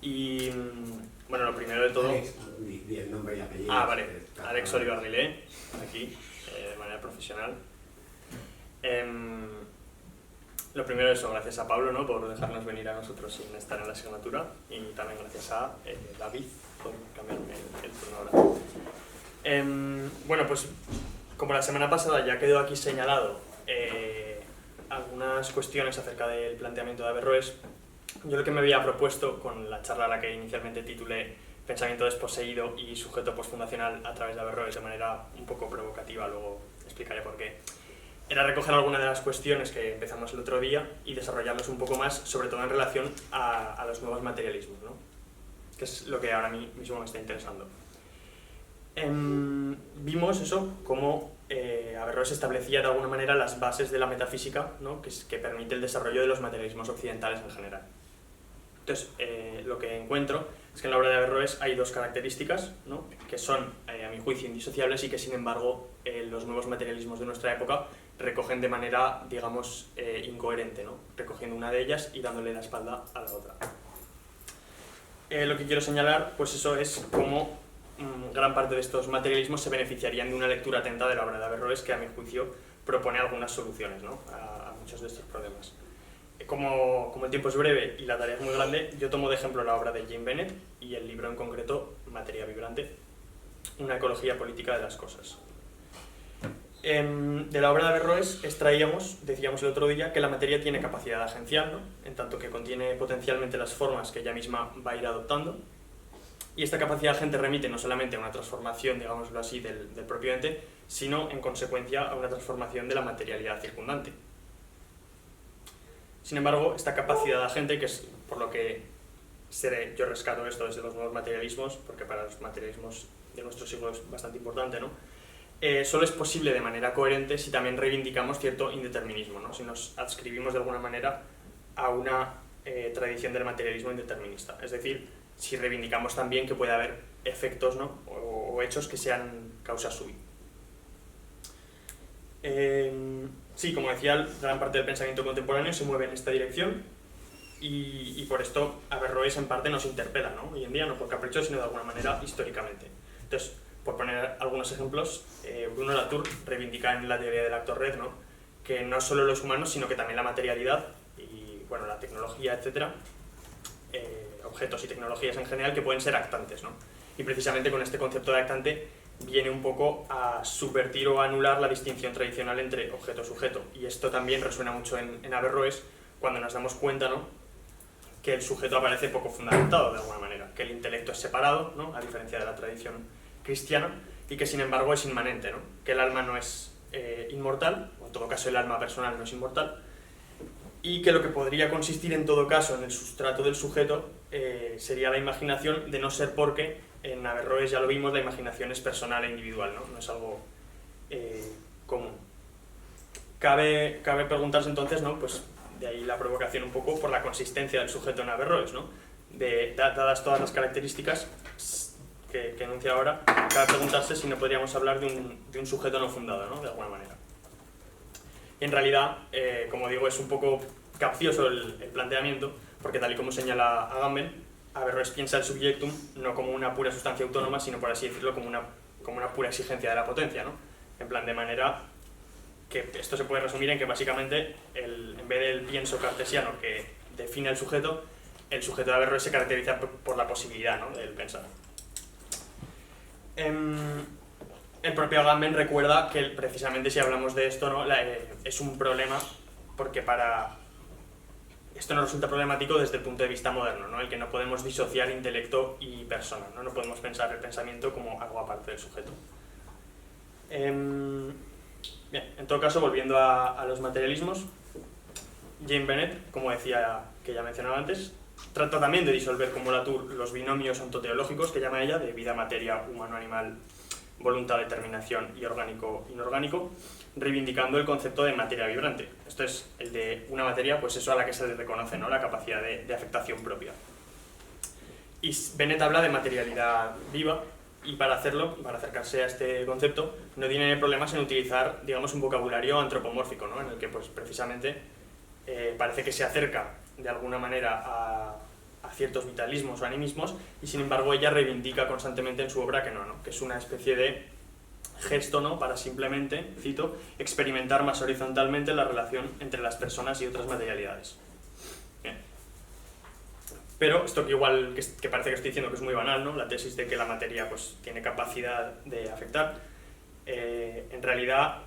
Y bueno, lo primero de todo... Alex, di el nombre y apellido. Vale, Alex Olivar Lilé, aquí, de manera profesional. Lo primero eso, gracias a Pablo, ¿no?, por dejarnos venir a nosotros sin estar en la asignatura, y también gracias a David por cambiarme el turno ahora. Bueno, pues como la semana pasada ya quedó aquí señalado algunas cuestiones acerca del planteamiento de Averroes, yo lo que me había propuesto con la charla a la que inicialmente titulé Pensamiento desposeído y sujeto postfundacional a través de Averroes, de manera un poco provocativa, luego explicaré por qué, era recoger algunas de las cuestiones que empezamos el otro día y desarrollarlos un poco más, sobre todo en relación a los nuevos materialismos, ¿no?, que es lo que ahora mismo me está interesando. Vimos eso, cómo Averroes establecía de alguna manera las bases de la metafísica, ¿no?, que permite el desarrollo de los materialismos occidentales en general. Entonces, lo que encuentro es que en la obra de Averroes hay dos características, ¿no?, que son, a mi juicio, indisociables y que, sin embargo, los nuevos materialismos de nuestra época recogen de manera, digamos, incoherente, ¿no?, recogiendo una de ellas y dándole la espalda a la otra. Lo que quiero señalar, pues eso es cómo gran parte de estos materialismos se beneficiarían de una lectura atenta de la obra de Averroes, que a mi juicio propone algunas soluciones, ¿no?, a muchos de estos problemas. Como el tiempo es breve y la tarea es muy grande, yo tomo de ejemplo la obra de Jane Bennett y el libro en concreto Materia vibrante, una ecología política de las cosas. De la obra de Averroes extraíamos, decíamos el otro día, que la materia tiene capacidad agencial, ¿no?, en tanto que contiene potencialmente las formas que ella misma va a ir adoptando, y esta capacidad agente remite no solamente a una transformación, digámoslo así, del propio ente, sino en consecuencia a una transformación de la materialidad circundante. Sin embargo, esta capacidad agente, que es por lo que yo rescato esto desde los nuevos materialismos, porque para los materialismos de nuestro siglo es bastante importante, ¿no?, solo es posible de manera coherente si también reivindicamos cierto indeterminismo, ¿no?, si nos adscribimos de alguna manera a una tradición del materialismo indeterminista, es decir, si reivindicamos también que puede haber efectos, ¿no?, o hechos que sean causa sui. Sí, como decía, gran parte del pensamiento contemporáneo se mueve en esta dirección y por esto Averroes en parte nos interpela, ¿no?, hoy en día, no por capricho, sino de alguna manera históricamente. Entonces, por poner algunos ejemplos, Bruno Latour reivindica en la teoría del acto red, ¿no?, que no solo los humanos, sino que también la materialidad y, bueno, la tecnología, etcétera, objetos y tecnologías en general, que pueden ser actantes, ¿no?, y precisamente con este concepto de actante viene un poco a subvertir o a anular la distinción tradicional entre objeto-sujeto, y esto también resuena mucho en Averroes cuando nos damos cuenta, ¿no?, que el sujeto aparece poco fundamentado de alguna manera, que el intelecto es separado, ¿no?, a diferencia de la tradición cristiana, y que sin embargo es inmanente, ¿no?, que el alma no es inmortal, o en todo caso el alma personal no es inmortal, y que lo que podría consistir en todo caso en el sustrato del sujeto sería la imaginación, de no ser porque en Averroes, ya lo vimos, la imaginación es personal e individual, no es algo común. Cabe preguntarse entonces, ¿no?, pues de ahí la provocación un poco por la consistencia del sujeto en Averroes, ¿no?, dadas todas las características que enuncia ahora, cabe preguntarse si no podríamos hablar de un sujeto no fundado, ¿no?, de alguna manera. Y en realidad, como digo, es un poco capcioso el planteamiento, porque tal y como señala Agamben, Averroes piensa el subjectum no como una pura sustancia autónoma, sino, por así decirlo, como una pura exigencia de la potencia, ¿no?, en plan, de manera que esto se puede resumir en que básicamente, en vez del pienso cartesiano que define el sujeto de Averroes se caracteriza por la posibilidad, ¿no?, del pensar. El propio Agamben recuerda que precisamente si hablamos de esto, ¿no?, es un problema porque esto nos resulta problemático desde el punto de vista moderno, ¿no?, el que no podemos disociar intelecto y persona, no podemos pensar el pensamiento como algo aparte del sujeto. Bien, en todo caso, volviendo a los materialismos, Jane Bennett, como decía, que ya mencionaba antes, trata también de disolver como Latour los binomios ontoteológicos, que llama ella, de vida, materia, humano-animal, voluntad, determinación y orgánico-inorgánico, reivindicando el concepto de materia vibrante. Esto es el de una materia, pues eso, a la que se le reconoce, ¿no?, la capacidad de afectación propia. Y Bennett habla de materialidad viva, y para hacerlo, para acercarse a este concepto, no tiene problemas en utilizar, digamos, un vocabulario antropomórfico, ¿no?, en el que pues precisamente parece que se acerca de alguna manera a ciertos vitalismos o animismos, y sin embargo ella reivindica constantemente en su obra que no, que es una especie de gesto, ¿no?, para simplemente, cito, experimentar más horizontalmente la relación entre las personas y otras materialidades. Bien. Pero esto que igual, que parece que estoy diciendo que es muy banal, ¿no?, la tesis de que la materia pues tiene capacidad de afectar, en realidad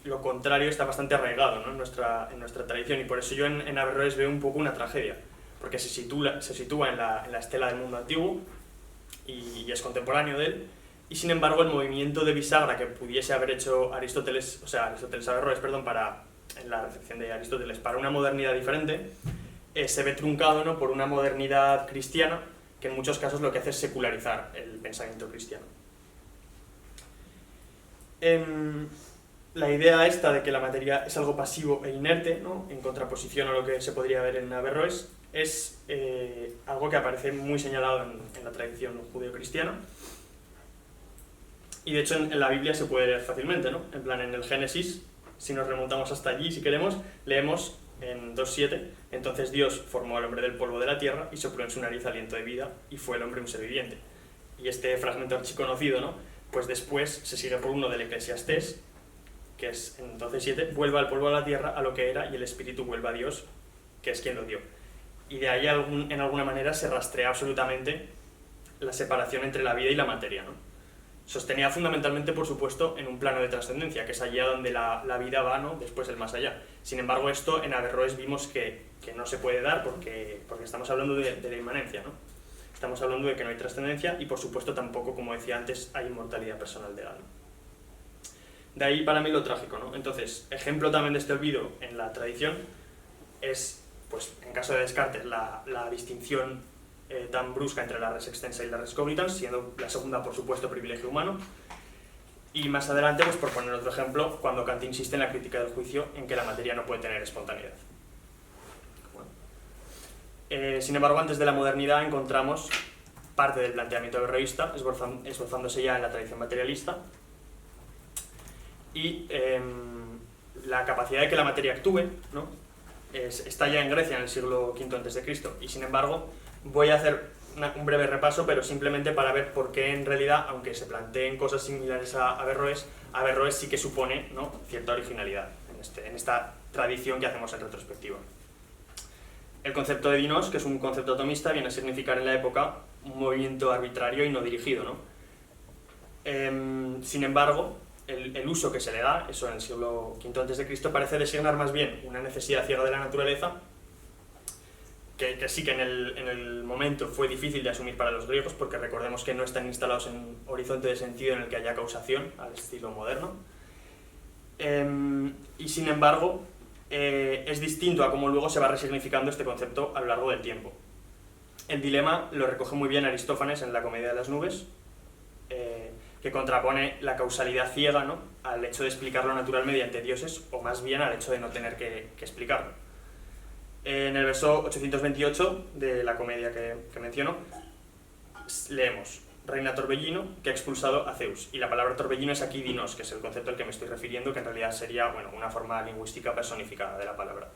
lo contrario está bastante arraigado, ¿no?, en nuestra tradición, y por eso yo en Averroes veo un poco una tragedia, porque se sitúa en la estela del mundo antiguo y es contemporáneo de él, y sin embargo el movimiento de bisagra que pudiese haber hecho Aristóteles Averroes, en la recepción de Aristóteles para una modernidad diferente, se ve truncado, ¿no?, por una modernidad cristiana que en muchos casos lo que hace es secularizar el pensamiento cristiano. La idea esta de que la materia es algo pasivo e inerte, ¿no?, en contraposición a lo que se podría ver en Averroes, es algo que aparece muy señalado en la tradición judeo-cristiana, y de hecho en la Biblia se puede leer fácilmente, ¿no? En plan, en el Génesis, si nos remontamos hasta allí, si queremos, leemos en 2.7: entonces Dios formó al hombre del polvo de la tierra y sopló en su nariz aliento de vida, y fue el hombre un ser viviente. Y este fragmento archiconocido, ¿no?, pues después se sigue por uno del Eclesiastés, que es en 12.7: vuelva al polvo de la tierra a lo que era, y el espíritu vuelva a Dios, que es quien lo dio. Y de ahí en alguna manera se rastrea absolutamente la separación entre la vida y la materia, ¿no? Sostenida fundamentalmente, por supuesto, en un plano de trascendencia, que es allá donde la vida va, ¿no?, después el más allá. Sin embargo, esto en Averroes vimos que no se puede dar porque estamos hablando de la inmanencia, ¿no? Estamos hablando de que no hay trascendencia y, por supuesto, tampoco, como decía antes, hay inmortalidad personal del alma. De ahí para mí lo trágico, ¿no? Entonces, ejemplo también de este olvido en la tradición es, pues, en caso de Descartes, la distinción tan brusca entre la res extensa y la res cogitans, siendo la segunda, por supuesto, privilegio humano. Y más adelante, pues por poner otro ejemplo, cuando Kant insiste en la crítica del juicio en que la materia no puede tener espontaneidad. Bueno. Sin embargo, antes de la modernidad encontramos parte del planteamiento averroísta, esbozándose ya en la tradición materialista, y la capacidad de que la materia actúe, ¿no?, está ya en Grecia en el siglo V a.C., y sin embargo voy a hacer un breve repaso, pero simplemente para ver por qué en realidad, aunque se planteen cosas similares a Averroes, Averroes sí que supone, ¿no?, cierta originalidad en esta tradición que hacemos en retrospectiva. El concepto de dinos, que es un concepto atomista, viene a significar en la época un movimiento arbitrario y no dirigido, ¿no? Sin embargo, el uso que se le da, eso en el siglo V a.C., parece designar más bien una necesidad ciega de la naturaleza, que sí que en el momento fue difícil de asumir para los griegos, porque recordemos que no están instalados en un horizonte de sentido en el que haya causación, al estilo moderno. Y sin embargo, es distinto a cómo luego se va resignificando este concepto a lo largo del tiempo. El dilema lo recoge muy bien Aristófanes en la Comedia de las Nubes, que contrapone la causalidad ciega, ¿no?, al hecho de explicar lo natural mediante dioses, o más bien al hecho de no tener que explicarlo. En el verso 828 de la Comedia que menciono, leemos: reina Torbellino, que ha expulsado a Zeus. Y la palabra Torbellino es aquí dinos, que es el concepto al que me estoy refiriendo, que en realidad sería, bueno, una forma lingüística personificada de la palabra.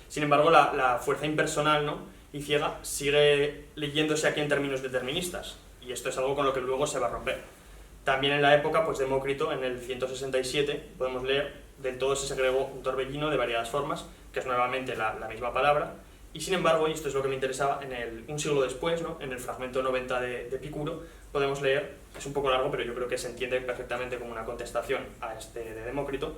Sin embargo, la fuerza impersonal, ¿no?, y ciega sigue leyéndose aquí en términos deterministas, y esto es algo con lo que luego se va a romper. También en la época, pues Demócrito, en el 167, podemos leer: del todo se segregó un torbellino de variadas formas, que es nuevamente la misma palabra, y sin embargo, y esto es lo que me interesaba, un siglo después, ¿no?, en el fragmento 90 de Epicuro, podemos leer, es un poco largo, pero yo creo que se entiende perfectamente como una contestación a este de Demócrito: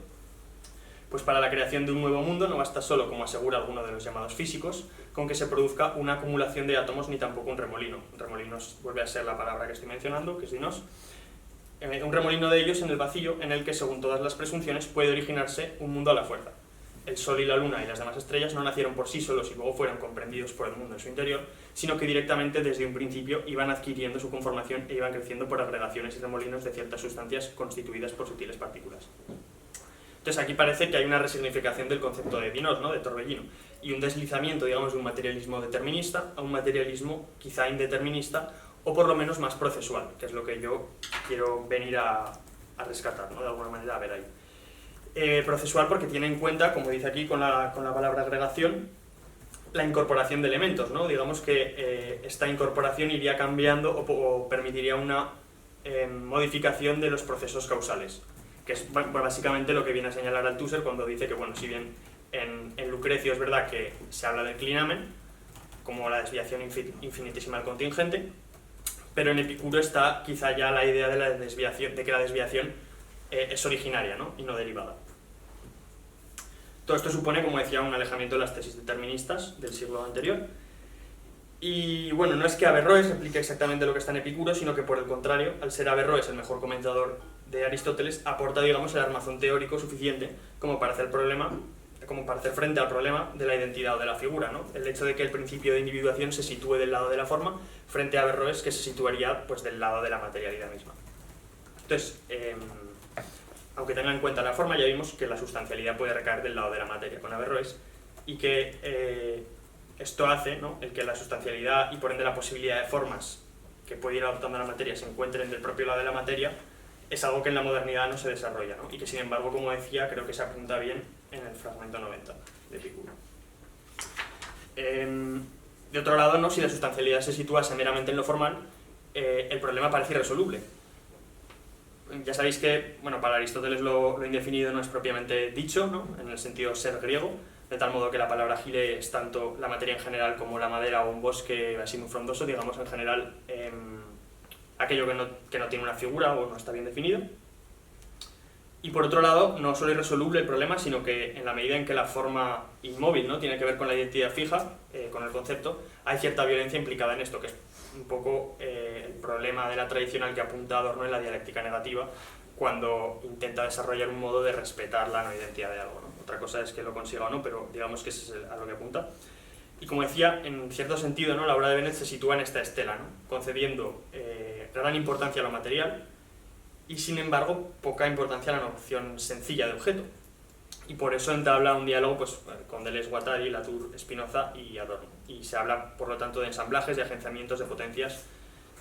pues para la creación de un nuevo mundo no basta solo, como asegura alguno de los llamados físicos, con que se produzca una acumulación de átomos, ni tampoco un remolino. Un remolino vuelve a ser la palabra que estoy mencionando, que es dinos. Un remolino de ellos en el vacío, en el que, según todas las presunciones, puede originarse un mundo a la fuerza. El Sol y la Luna y las demás estrellas no nacieron por sí solos y luego fueron comprendidos por el mundo en su interior, sino que directamente desde un principio iban adquiriendo su conformación e iban creciendo por agregaciones y remolinos de ciertas sustancias constituidas por sutiles partículas. Entonces aquí parece que hay una resignificación del concepto de dinos, ¿no?, de torbellino, y un deslizamiento, digamos, de un materialismo determinista a un materialismo quizá indeterminista, o por lo menos más procesual, que es lo que yo quiero venir a rescatar, ¿no?, de alguna manera, a ver ahí. Procesual porque tiene en cuenta, como dice aquí con la palabra agregación, la incorporación de elementos, ¿no? Digamos que esta incorporación iría cambiando o permitiría una modificación de los procesos causales, que es básicamente lo que viene a señalar Althusser cuando dice que, bueno, si bien en Lucrecio es verdad que se habla del clinamen, como la desviación infinitesimal contingente, pero en Epicuro está quizá ya la idea de la desviación, de que la desviación es originaria, ¿no? Y no derivada. Todo esto supone, como decía, un alejamiento de las tesis deterministas del siglo anterior. Y bueno, no es que Averroes replique exactamente lo que está en Epicuro, sino que por el contrario, al ser Averroes el mejor comentador de Aristóteles, aporta, digamos, el armazón teórico suficiente como para hacer frente al problema de la identidad o de la figura, ¿no? El hecho de que el principio de individuación se sitúe del lado de la forma frente a Averroes, que se situaría pues del lado de la materialidad misma. Entonces, aunque tenga en cuenta la forma, ya vimos que la sustancialidad puede recaer del lado de la materia con Averroes, y que esto hace, ¿no?, el que la sustancialidad y por ende la posibilidad de formas que puede ir adoptando la materia se encuentren del propio lado de la materia, es algo que en la modernidad no se desarrolla, ¿no? Y que sin embargo, como decía, creo que se apunta bien en el fragmento 90 de Epicuro. De otro lado, ¿no?, si la sustancialidad se situase meramente en lo formal, el problema parece irresoluble. Ya sabéis que, bueno, para Aristóteles lo indefinido no es propiamente dicho, ¿no?, en el sentido ser griego, de tal modo que la palabra gire es tanto la materia en general como la madera o un bosque así muy frondoso, digamos en general aquello que no tiene una figura o no está bien definido. Y por otro lado, no solo irresoluble el problema, sino que en la medida en que la forma inmóvil, ¿no?, tiene que ver con la identidad fija, con el concepto, hay cierta violencia implicada en esto, que es un poco el problema de la tradicional que apunta Adorno en la dialéctica negativa, cuando intenta desarrollar un modo de respetar la no identidad de algo, ¿no? Otra cosa es que lo consiga o no, pero digamos que ese es a lo que apunta. Y como decía, en cierto sentido, ¿no?, la obra de Bennett se sitúa en esta estela, ¿no?, concediendo gran importancia a lo material y sin embargo poca importancia a la noción sencilla de objeto. Y por eso entabla un diálogo pues, con Deleuze, Guattari, Latour, Spinoza y Adorno. Y se habla, por lo tanto, de ensamblajes, de agenciamientos, de potencias,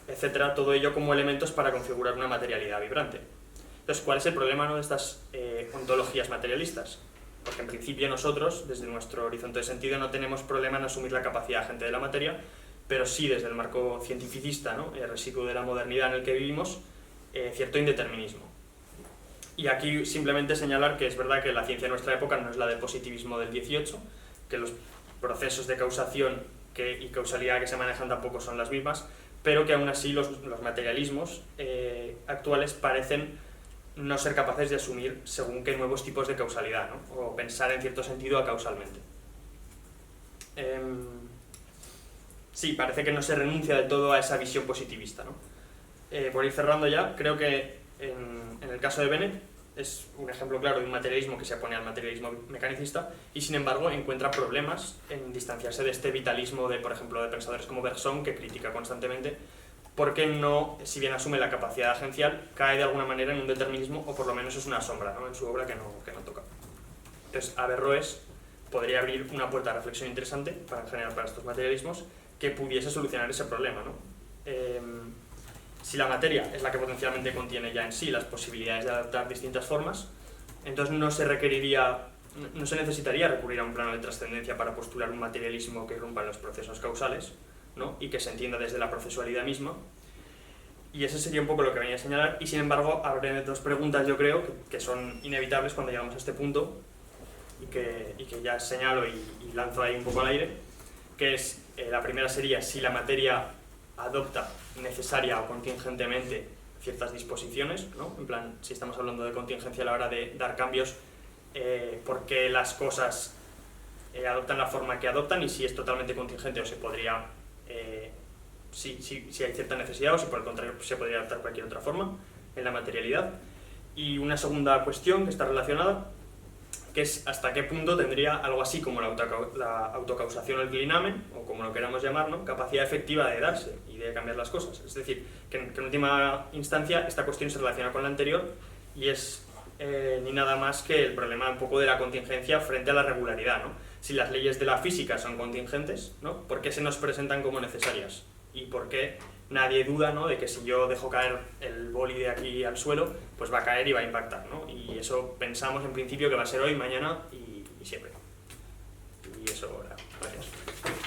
etcétera, todo ello como elementos para configurar una materialidad vibrante. Entonces, ¿cuál es el problema, ¿no?, de estas ontologías materialistas? Porque en principio nosotros, desde nuestro horizonte de sentido, no tenemos problema en asumir la capacidad agente de la materia, pero sí desde el marco cientificista, ¿no?, el residuo de la modernidad en el que vivimos, cierto indeterminismo. Y aquí simplemente señalar que es verdad que la ciencia de nuestra época no es la del positivismo del 18, que los procesos de causación y causalidad que se manejan tampoco son las mismas, pero que aún así los materialismos actuales parecen no ser capaces de asumir según qué nuevos tipos de causalidad, ¿no?, o pensar en cierto sentido acausalmente. Sí, parece que no se renuncia del todo a esa visión positivista, ¿no? Por ir cerrando ya, creo que en el caso de Bennett es un ejemplo claro de un materialismo que se opone al materialismo mecanicista y sin embargo encuentra problemas en distanciarse de este vitalismo de, por ejemplo, de pensadores como Bergson, que critica constantemente, porque no, si bien asume la capacidad agencial, cae de alguna manera en un determinismo, o por lo menos es una sombra, ¿no?, en su obra que no toca. Entonces, Averroes podría abrir una puerta de reflexión interesante, en general para estos materialismos, que pudiese solucionar ese problema, ¿no? Si la materia es la que potencialmente contiene ya en sí las posibilidades de adaptar distintas formas, entonces no se necesitaría recurrir a un plano de trascendencia para postular un materialismo que irrumpa en los procesos causales, ¿no?, y que se entienda desde la procesualidad misma. Y ese sería un poco lo que venía a señalar, y sin embargo habré dos preguntas, yo creo, que son inevitables cuando llegamos a este punto, y que ya señalo y lanzo ahí un poco al aire, que es, la primera sería si la materia adopta necesaria o contingentemente ciertas disposiciones, ¿no?, en plan, si estamos hablando de contingencia a la hora de dar cambios, por qué las cosas adoptan la forma que adoptan y si es totalmente contingente o se podría, si hay cierta necesidad o si por el contrario se podría adoptar cualquier otra forma en la materialidad. Y una segunda cuestión que está relacionada, que es hasta qué punto tendría algo así como la autocausación o el clinamen, o como lo queramos llamar, ¿no?, capacidad efectiva de darse y de cambiar las cosas. Es decir, que en última instancia esta cuestión se relaciona con la anterior y es ni nada más que el problema un poco de la contingencia frente a la regularidad, ¿no? Si las leyes de la física son contingentes, ¿no?, ¿por qué se nos presentan como necesarias? Y por qué nadie duda, ¿no?, de que si yo dejo caer el boli de aquí al suelo, pues va a caer y va a impactar, ¿no? Y eso pensamos en principio que va a ser hoy, mañana y siempre. Y eso era. Gracias.